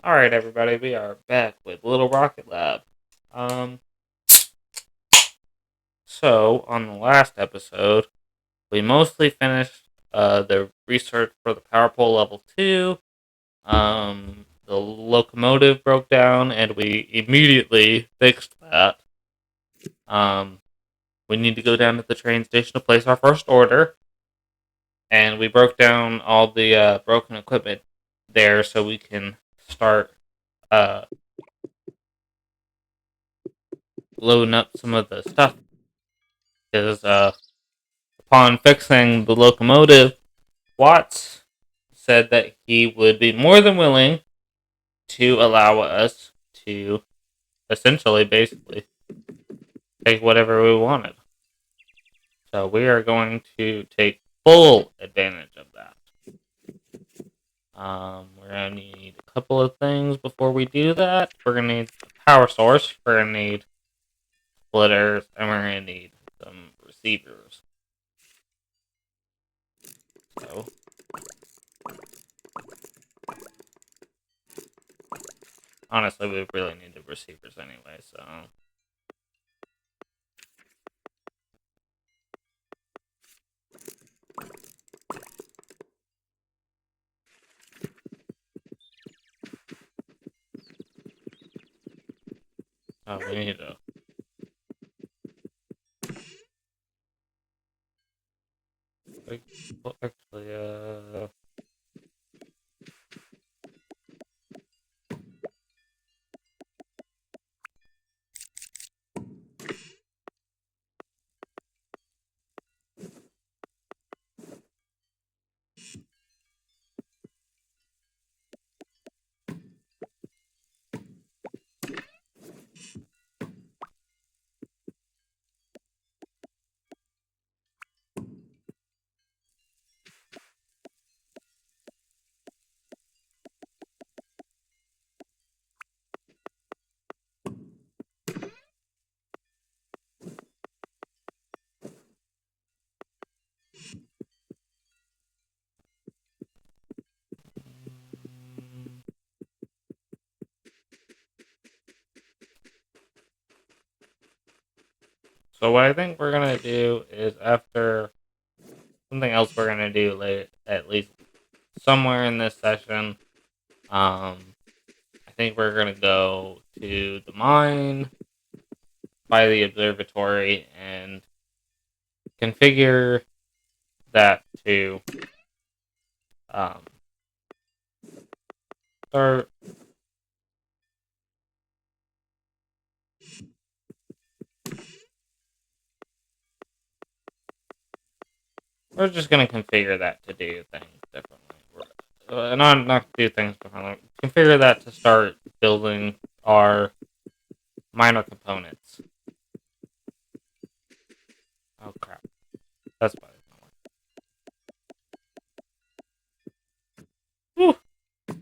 Alright, everybody, we are back with Little Rocket Lab. Um, so, on the last episode, we mostly finished the research for the Power Pole Level 2. The locomotive broke down, and we immediately fixed that. Um, we need to go down to the train station to place our first order, and we broke down all the broken equipment there so we can start uh, loading up some of the stuff. Because upon fixing the locomotive, Watts said that he would be more than willing to allow us to basically, take whatever we wanted. So we are going to take full advantage of that. We're going to need a couple of things before we do that. We're going to need a power source, we're going to need splitters, and we're going to need some receivers. So honestly, we really need the receivers anyway, so. Oh, we need to. Well, actually, so what I think we're gonna do is after something else we're gonna do late, at least somewhere in this session. I think we're gonna go to the mine, by the observatory, and configure that to um start. We're just gonna configure that to do things differently. Not do things differently. Configure that to start building our minor components. Oh crap! That's why it's not working. Whew.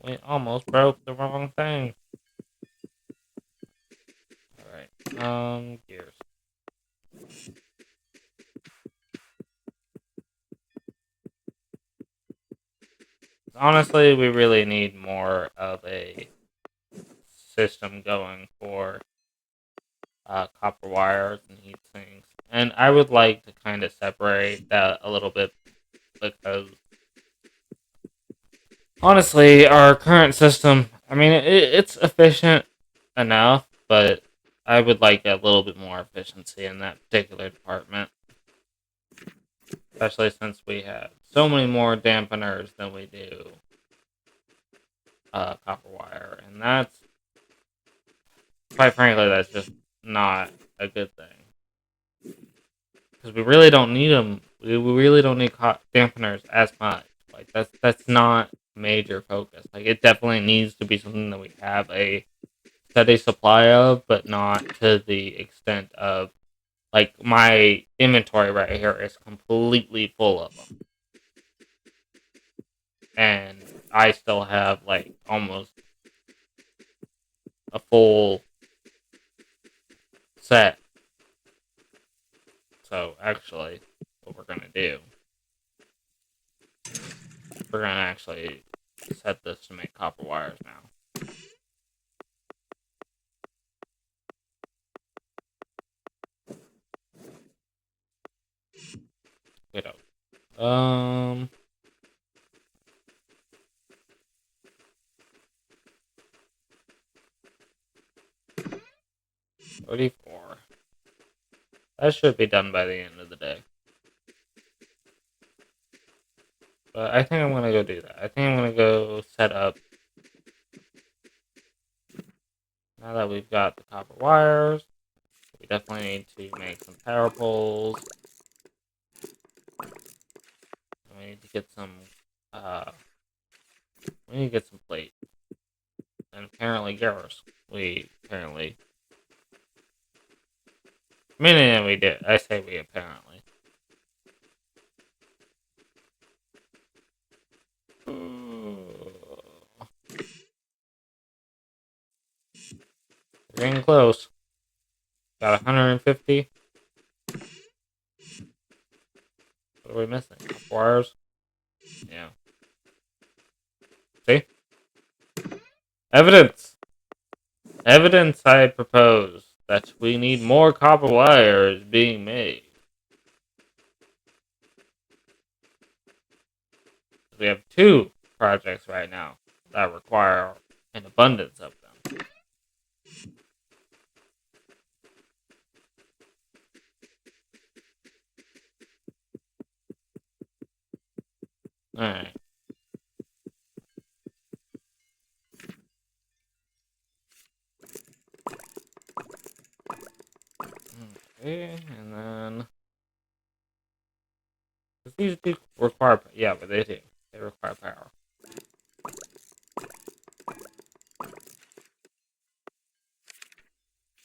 We almost broke the wrong thing. All right. Gears. Honestly, we really need more of a system going for copper wires and heat sinks. And I would like to kind of separate that a little bit because honestly, our current system, I mean, it's efficient enough, but I would like a little bit more efficiency in that particular department. Especially since we have so many more dampeners than we do copper wire. And that's, quite frankly, that's just not a good thing. Because we really don't need them. We really don't need dampeners as much. Like, that's not major focus. Like, it definitely needs to be something that we have a steady supply of, but not to the extent of, like, my inventory right here is completely full of them. And I still have, like, almost a full set. So, actually, what we're going to do, we're going to actually to set this to make copper wires now. Get out. 34. That should be done by the end of the day. But I think I'm gonna go do that. I think I'm gonna go set up. Now that we've got the copper wires, we definitely need to make some power poles. And we need to get some. We need to get some plate. And apparently, Garrus. Meaning we did. I say we apparently. We're getting close. Got 150. What are we missing? Wires? Yeah. See? Evidence! Evidence I propose that we need more copper wires being made. We have 2 projects right now that require an abundance of them. Alright. Okay, and then... These do require... Yeah, but they do. They require power.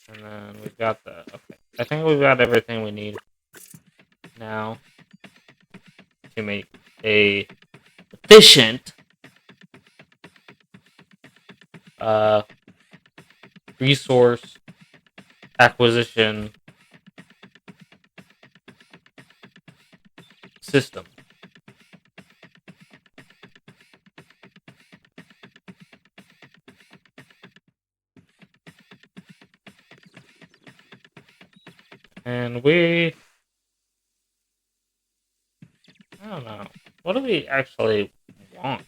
And then we've got the... Okay. I think we've got everything we need now to make a efficient resource acquisition system. And I don't know. What do we actually want?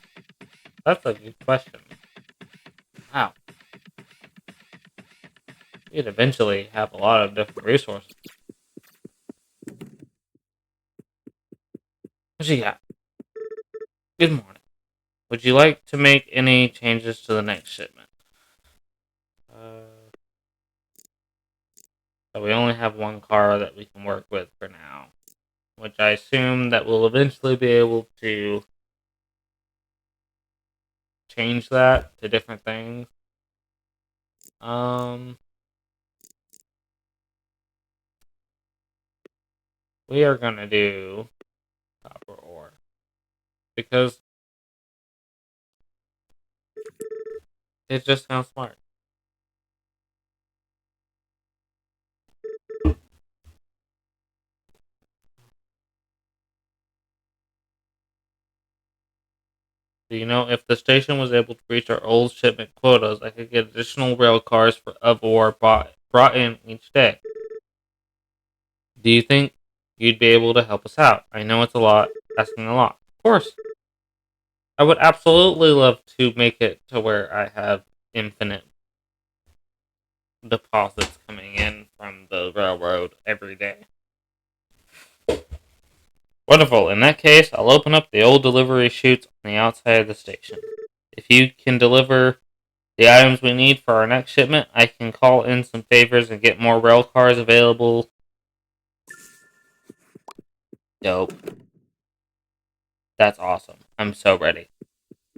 That's a good question. Wow. We'd eventually have a lot of different resources. What you got? Good morning. Would you like to make any changes to the next shipment? So we only have one car that we can work with for now, which I assume that we'll eventually be able to change that to different things. We are gonna do copper ore because it just sounds smart. Do you know if the station was able to reach our old shipment quotas, I could get additional rail cars of ore brought in each day? Do you think you'd be able to help us out? I know it's a lot, asking a lot. Of course. I would absolutely love to make it to where I have infinite deposits coming in from the railroad every day. Wonderful. In that case, I'll open up the old delivery chutes on the outside of the station. If you can deliver the items we need for our next shipment, I can call in some favors and get more rail cars available. Dope. That's awesome. I'm so ready.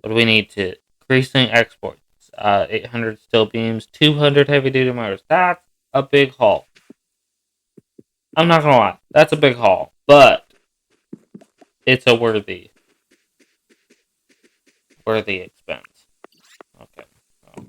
What do we need to increasing exports? 800 steel beams, 200 heavy duty motors. That's a big haul. I'm not gonna lie, that's a big haul, but it's a worthy expense. Okay. So.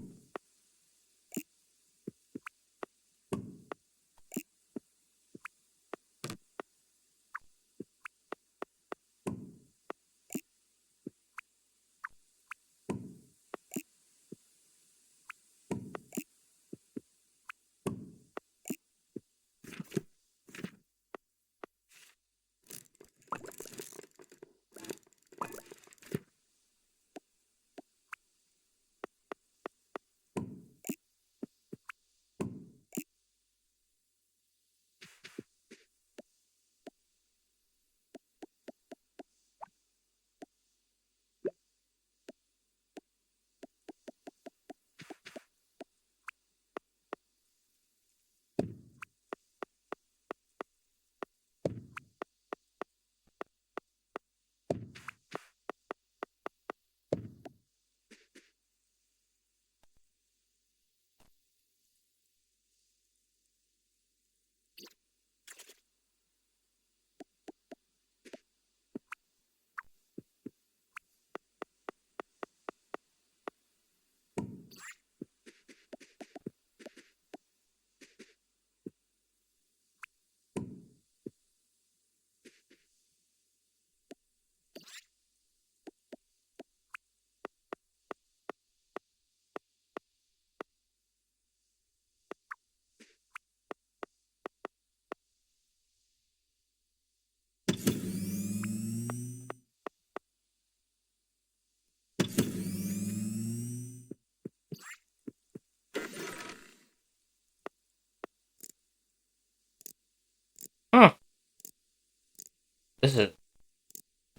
This is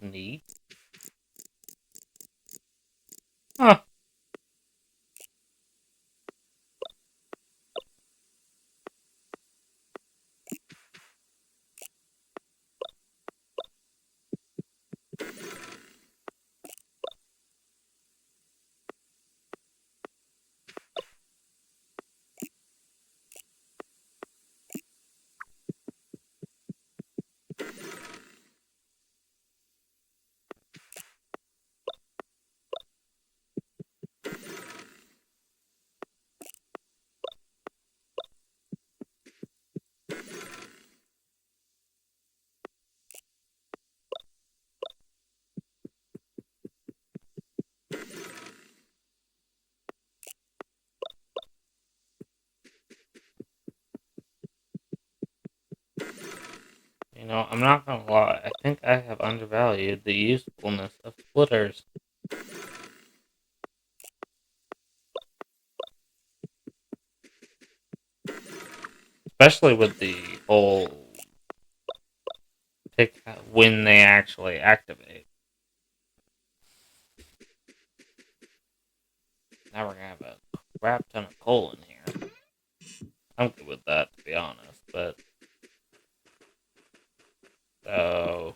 neat. Huh. I'm not gonna lie. I think I have undervalued the usefulness of splitters, especially with the whole pick when they actually activate. Now we're gonna have a crap ton of coal in here. I'm good with that, to be honest. But so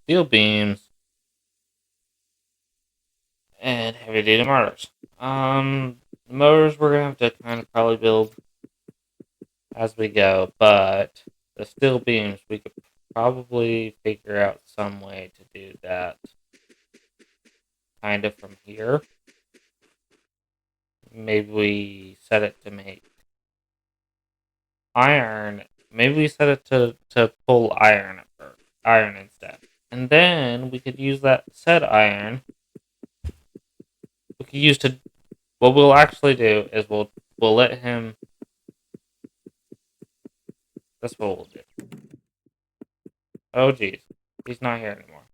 steel beams and heavy duty motors. The motors we're gonna have to kind of probably build as we go, but the steel beams we could probably figure out some way to do that kind of from here. Maybe we set it to make iron. Maybe we set it to pull iron at first, iron instead, and then we could use that said iron. We could use to. What we'll actually do is we'll let him. That's what we'll do. Oh geez, he's not here anymore.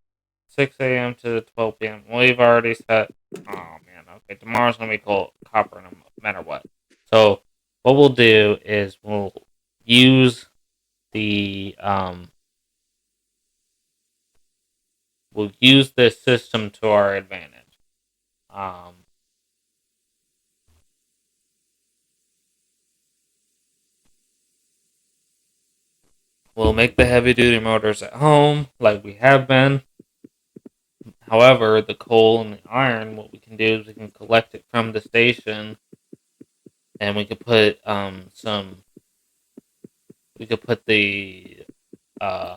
6 a.m. to 12 p.m. We've already set. Oh man, okay. Tomorrow's gonna be cold, copper, no matter what. So what we'll do is use the we'll use this system to our advantage. Um, we'll make the heavy duty motors at home like we have been. However, the coal and the iron, what we can do is we can collect it from the station, and we could put some. We could put the uh,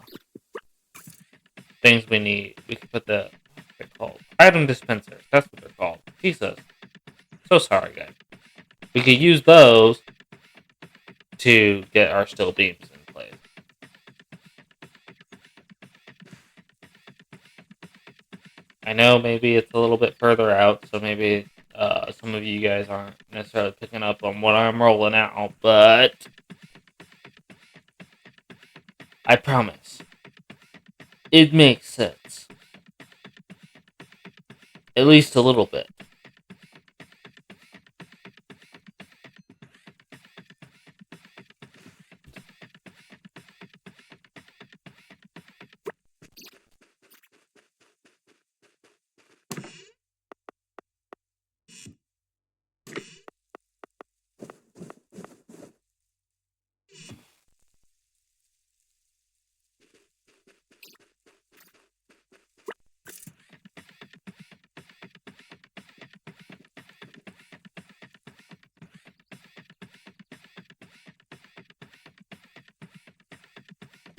things we need. We could put what's it called? Item dispensers. That's what they're called. Jesus, so sorry, guys. We could use those to get our steel beams in place. I know maybe it's a little bit further out, so maybe some of you guys aren't necessarily picking up on what I'm rolling out, but I promise it makes sense. At least a little bit.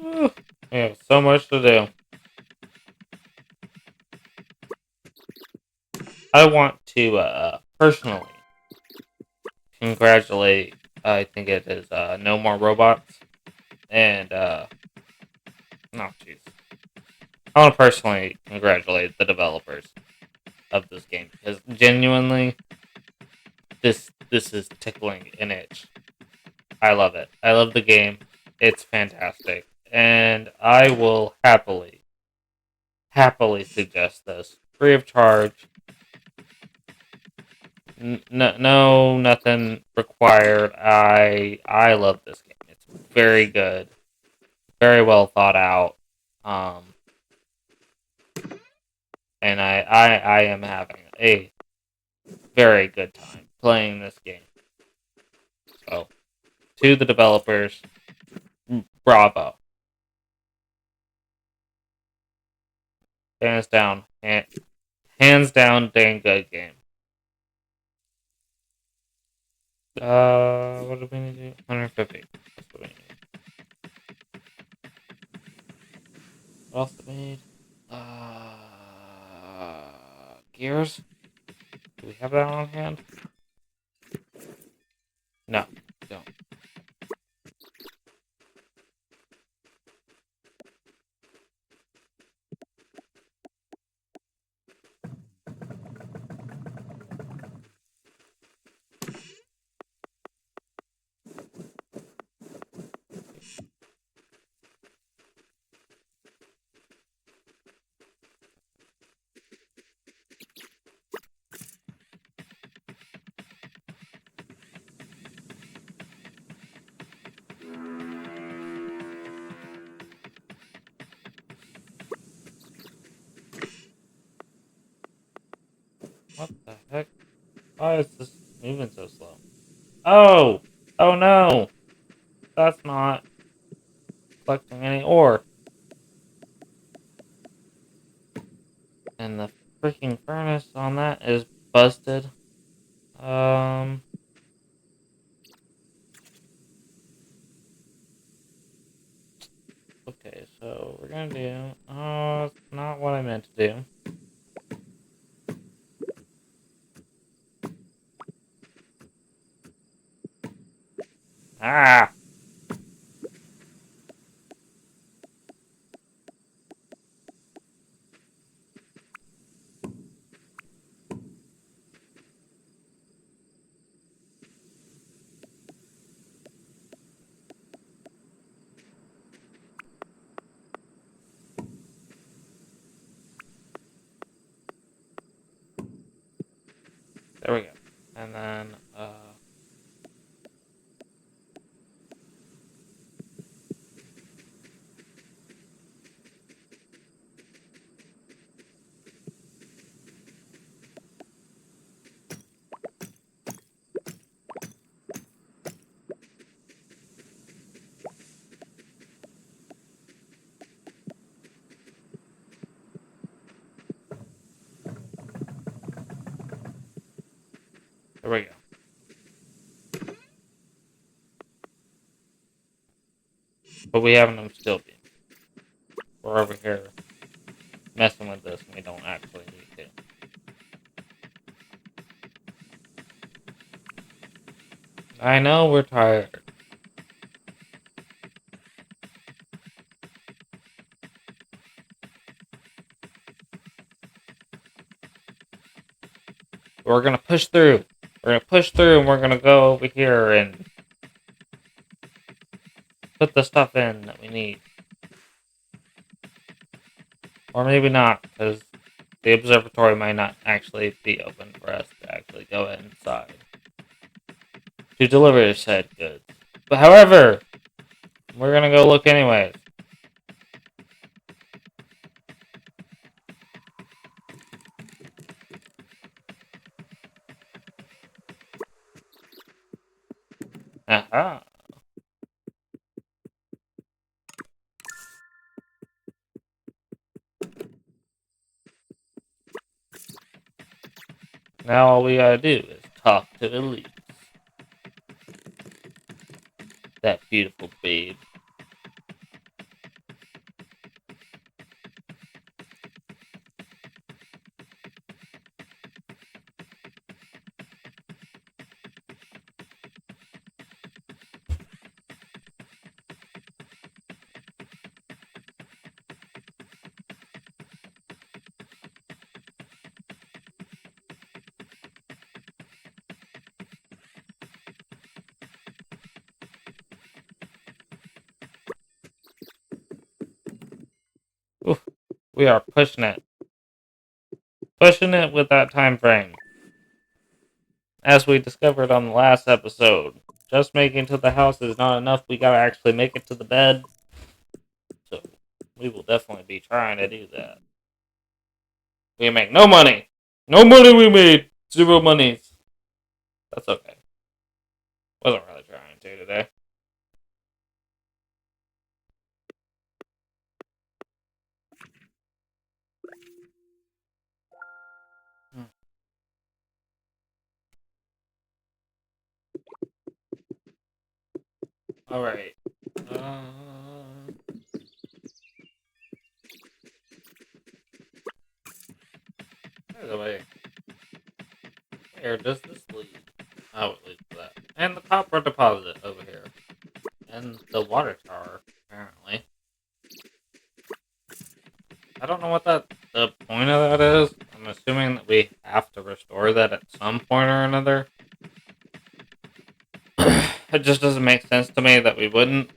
Whew, we have so much to do. I want to personally congratulate. I think it is No More Robots and no, jeez. I want to personally congratulate the developers of this game because genuinely, this is tickling an itch. I love it. I love the game. It's fantastic, and I will happily suggest this free of charge No, nothing required. I love this game. It's very good, very well thought out. Um, and I am having a very good time playing this game. So, to the developers, bravo, hands down, hands down, dang good game. What do we need to do? 150. That's what we need. What else do we need? Gears? Do we have that on hand? No, we don't. What the heck? Why is this moving so slow? Oh! Oh no! That's not collecting any ore. And the freaking furnace on that is busted. Um. Okay, so we're gonna do. Oh, it's not what I meant to do. Ah! There we go. And then, there we go. But we have them steel beam. We're over here messing with this and we don't actually need to. I know we're tired. We're gonna push through. We're gonna push through and we're gonna go over here and put the stuff in that we need. Or maybe not, because the observatory might not actually be open for us to actually go inside to deliver said goods. But however, we're gonna go look anyways. Aha. Now all we gotta do is talk to Elise. That beautiful babe. Oof. We are pushing it. Pushing it with that time frame. as we discovered on the last episode, just making it to the house is not enough. We gotta actually make it to the bed. So we will definitely be trying to do that. We make no money. No money we made. Zero monies. That's okay. Wasn't really trying to today. Alright. By the way, where does this lead? Oh, it leads to that. And the copper deposit over here. And the water tower, apparently. I don't know what the point of that is. I'm assuming that we have to restore that at some point or another. It just doesn't make sense to me that we wouldn't.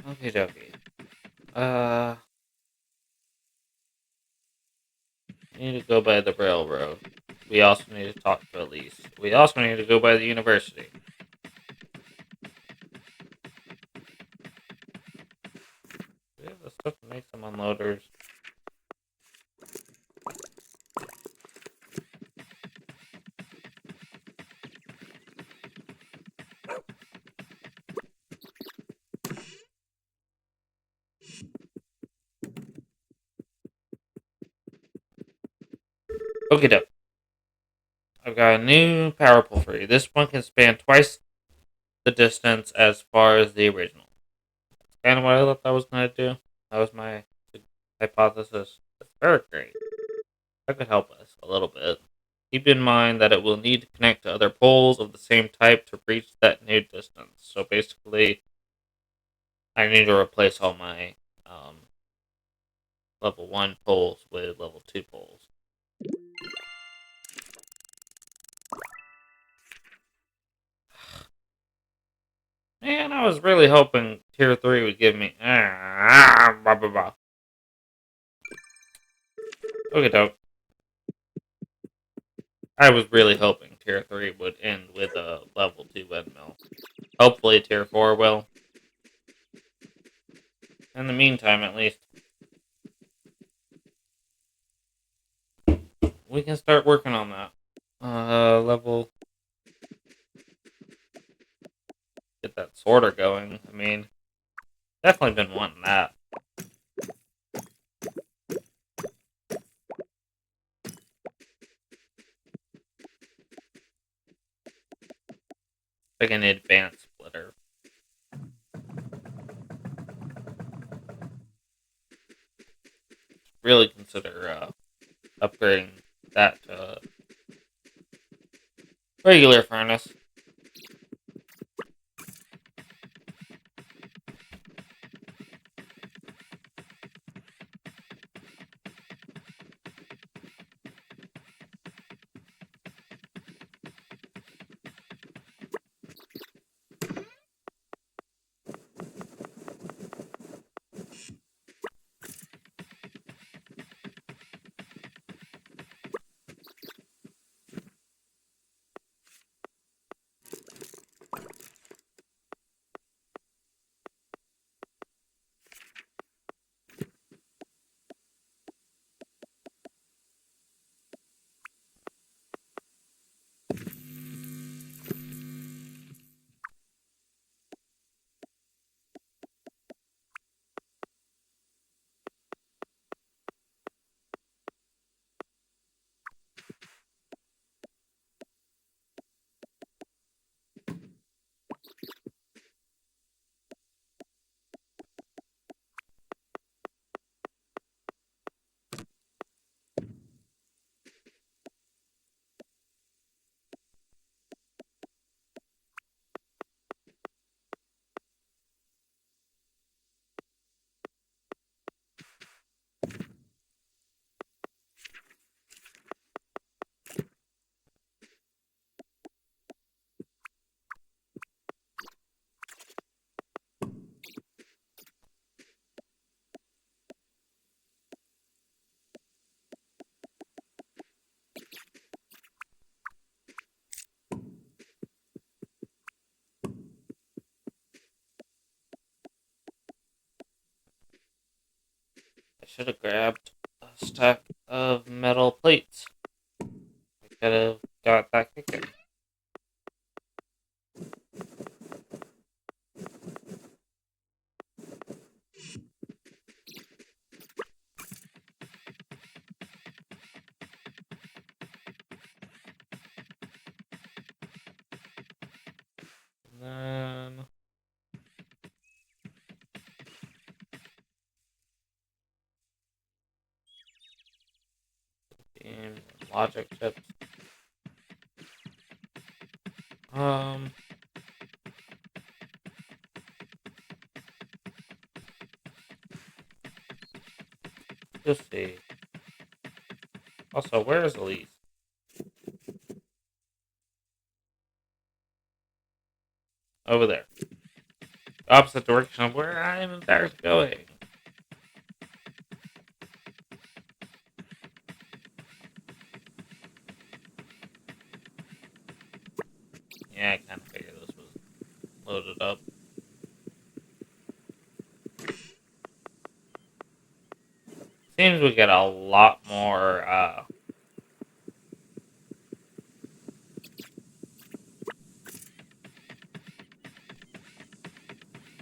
Okie dokie. We need to go by the railroad. We also need to talk to Elise. We also need to go by the university. We have the stuff to make some unloaders. Okie doke. I've got a new power pole for you. This one can span twice the distance as far as the original. That's kind of what I thought that was going to do. That was my hypothesis. That's very great. That could help us a little bit. Keep in mind that it will need to connect to other poles of the same type to reach that new distance. So basically, I need to replace all my level 1 poles with level 2 poles. Man, I was really hoping Tier 3 would give me... blah, blah, blah. Okay, dope. I was really hoping Tier 3 would end with a level 2 windmill. Hopefully Tier 4 will. In the meantime, at least, we can start working on that. Level... Get that sorter going. I mean, definitely been wanting that. Like an advanced splitter. Really consider upgrading that to regular furnace. should have grabbed a stack of metal plates. I could have got that kicking. And then and logic chips. Um, just see. Also, where is Elise? Over there. Opposite direction of where I am in fact going. Yeah, I kind of figured this was loaded up. Seems we get a lot more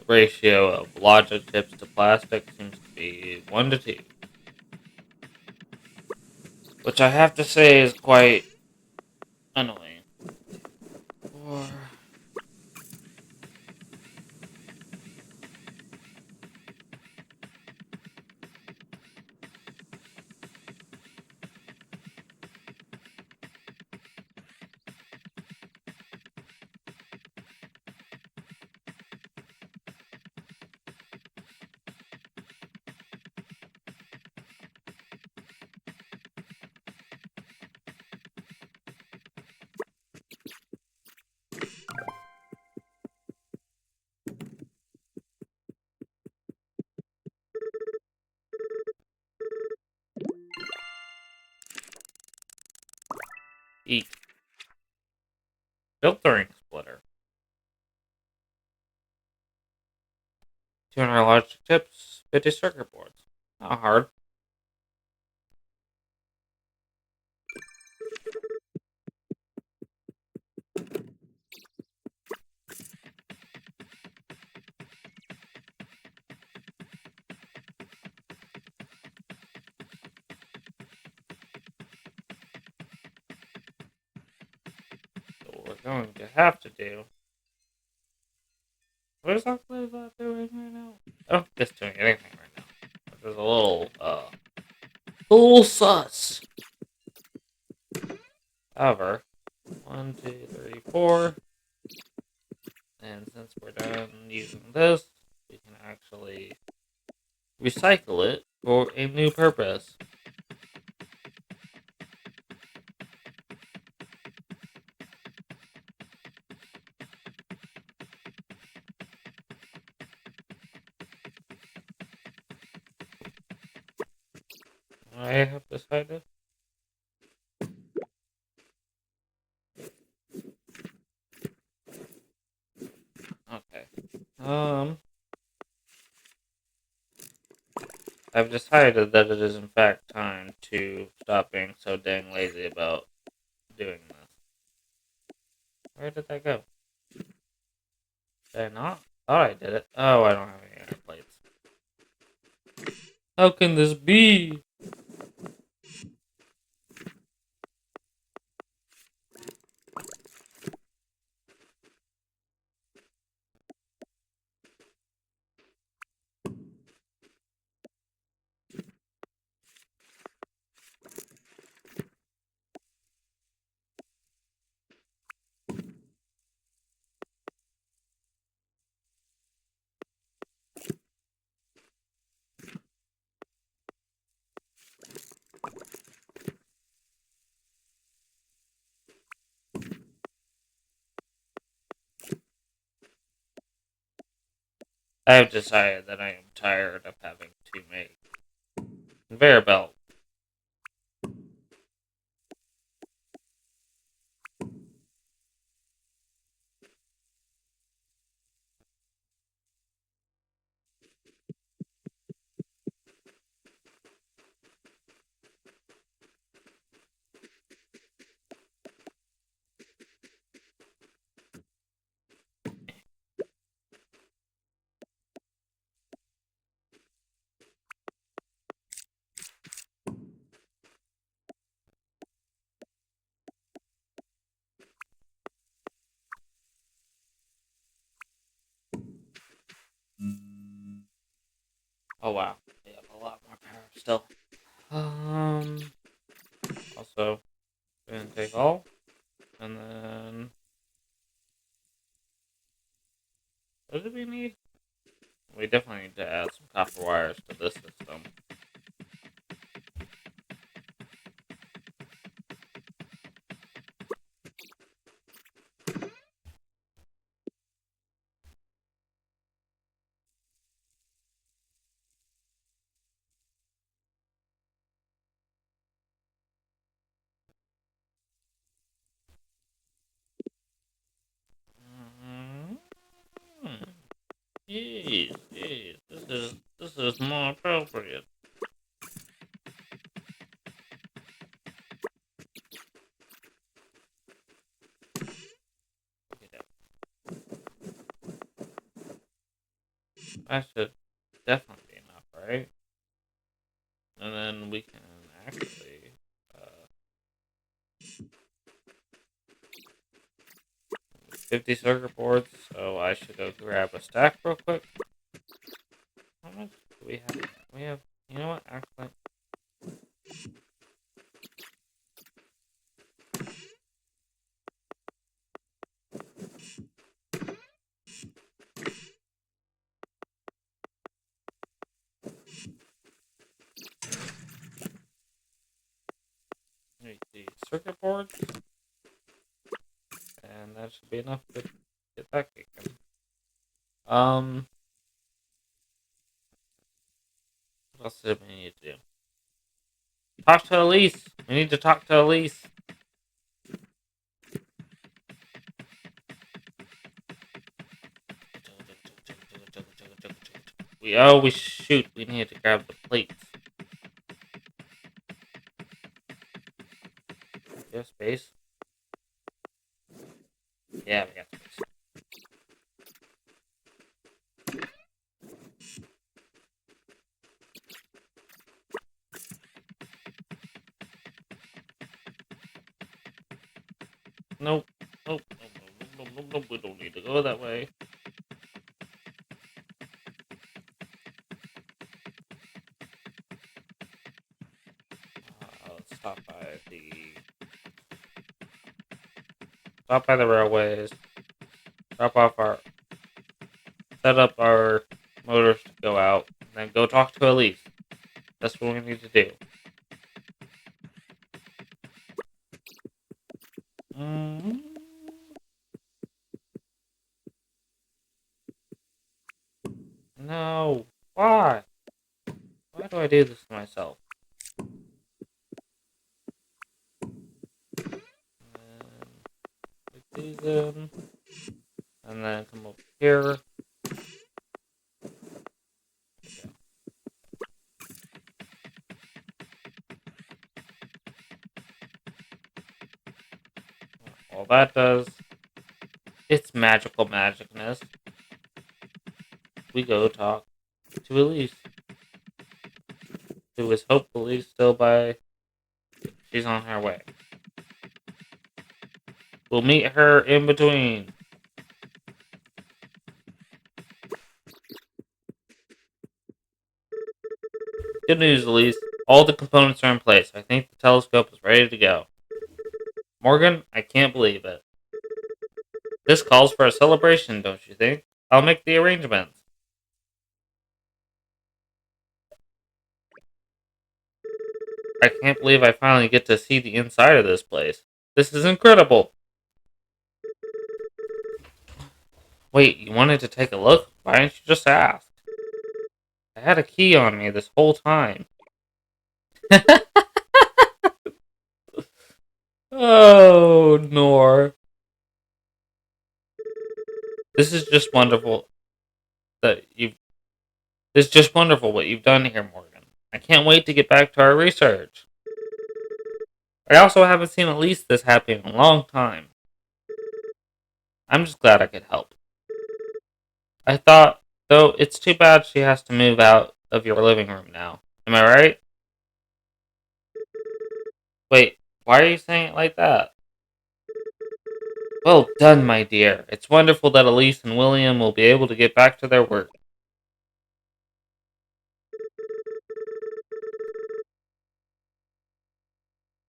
ratio of logic chips to plastic seems to be 1 to 2. Which I have to say is quite annoying. Or eat. Filtering splitter. 200 logic chips, 50 circuit boards. Not hard. So what we're going to have to do. What is that doing right now? I don't think it's doing anything right now. Which is a little sus. However, 1, 2, 3, 4. And since we're done using this, we can actually recycle it for a new purpose. I have decided. Okay. I've decided that it is in fact time to stop being so dang lazy about doing this. Where did that go? Did I not? Oh, I did it. Oh, I don't have any air plates. How can this be? I have decided that I am tired of having to make conveyor belt. Oh wow, we have a lot more power still. Also, we're gonna take all, and then what do we need? We definitely need to add some copper wires to this system. Mm-hmm. Jeez, jeez, this is more appropriate. Okay, that should definitely be enough, right? And then we can actually 50 circuit boards. So I should go grab a stack real quick. How much do we have? We have. You know what? Actually, let me see. Circuit boards, and that should be enough to get that kicking. What else did we need to do? Talk to Elise. We need to talk to Elise. We shoot. We need to grab the plates. You have space? Yeah, we got space. Nope. Nope. Nope. We don't need to go that way. Let's stop by the railways. Drop off our set up our motors to go out, and then go talk to Elise. That's what we need to do. Mm. No. Why? Why do I do this to myself? And put these in, and then come over here. All that does, it's magical magicness. We go talk to Elise, who is hopefully still by. She's on her way. We'll meet her in between. Good news, Elise. All the components are in place. I think the telescope is ready to go. Morgan, I can't believe it. This calls for a celebration, don't you think? I'll make the arrangements. I can't believe I finally get to see the inside of this place. This is incredible. Wait, you wanted to take a look? Why didn't you just ask? I had a key on me this whole time. Oh, Nor. This is just wonderful that you've. This is just wonderful what you've done here, Morgan. I can't wait to get back to our research. I also haven't seen Elise this happy in a long time. I'm just glad I could help. I thought, though, it's too bad she has to move out of your living room now. Am I right? Wait, why are you saying it like that? Well done, my dear. It's wonderful that Elise and William will be able to get back to their work.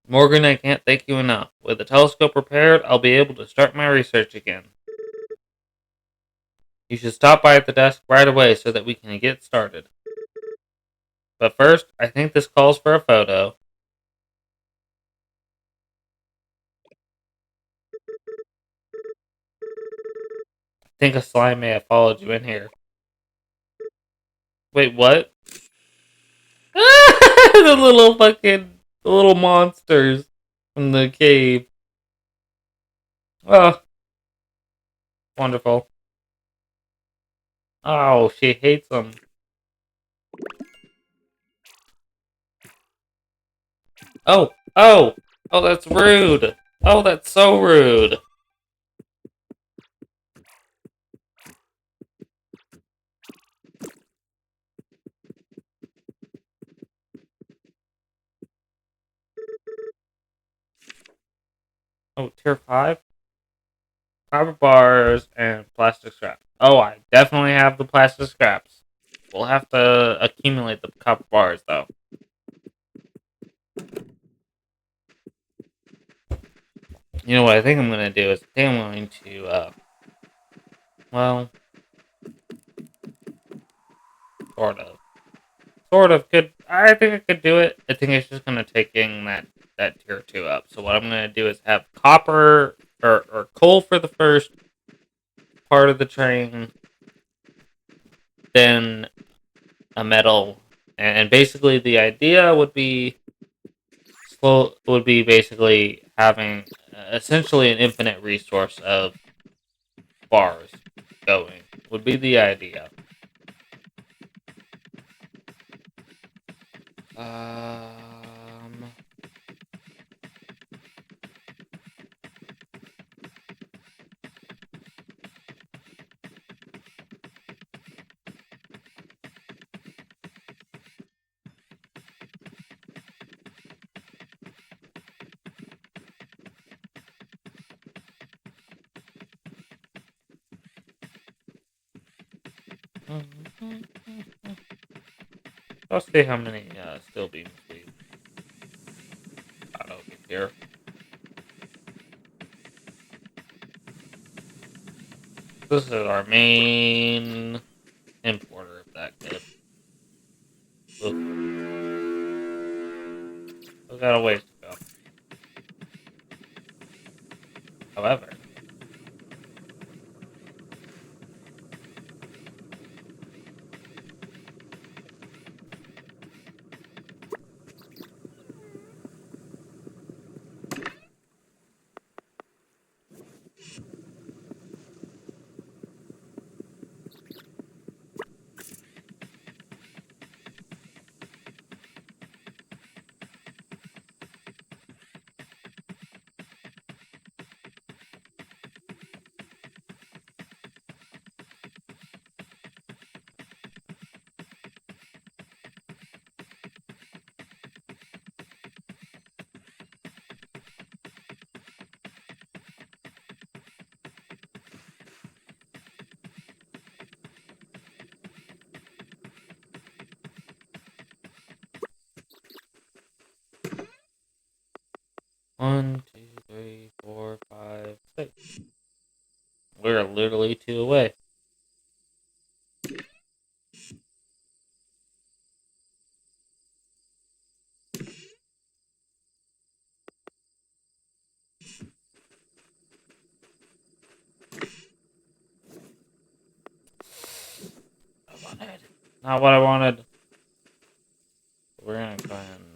Morgan, I can't thank you enough. With the telescope repaired, I'll be able to start my research again. You should stop by at the desk right away so that we can get started. But first, I think this calls for a photo. I think a slime may have followed you in here. Wait, what? The little monsters from the cave. Oh, wonderful. Oh, she hates them. Oh, oh, oh, that's rude. Oh, that's so rude. Oh, tier 5? Copper bars and plastic scraps. Oh, I definitely have the plastic scraps. We'll have to accumulate the copper bars, though. You know what I think I'm going to do is I think I'm going to, well, sort of. Sort of could. I think I could do it. I think it's just going to take in that tier 2 up. So what I'm going to do is have copper or coal for the first part of the train, then a metal. And basically the idea would be basically having essentially an infinite resource of bars going would be the idea. Um, 'Let's see how many steel beams we got over here. This is our main importer of that good. Oof. We got a ways to go. However, one, two, three, four, five, six. We're literally 2 away. I wanted. Not what I wanted. We're gonna go ahead and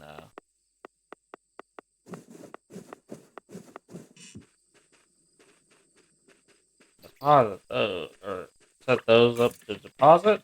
deposit those, or set those up to deposit.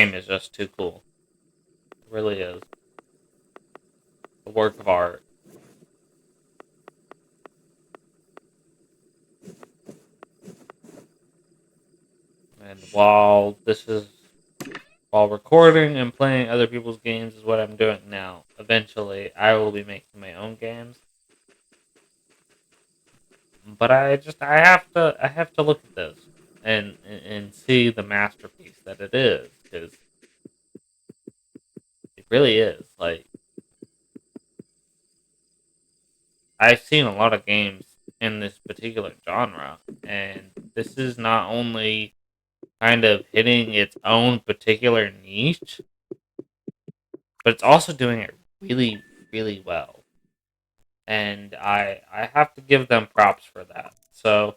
game is just too cool. It really is. A work of art. And while recording and playing other people's games is what I'm doing now. Eventually, I will be making my own games. But I have to look at this and see the masterpiece that it is, because it really is. Like, I've seen a lot of games in this particular genre, and this is not only kind of hitting its own particular niche, but it's also doing it really, really well. And I have to give them props for that. So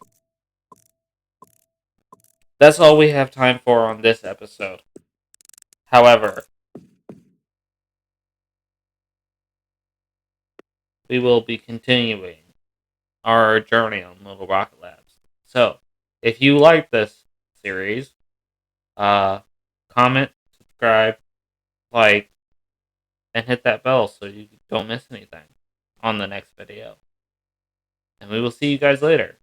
that's all we have time for on this episode. However, we will be continuing our journey on Little Rocket Labs. So, if you like this series, uh, comment, subscribe, like, and hit that bell so you don't miss anything on the next video. And we will see you guys later.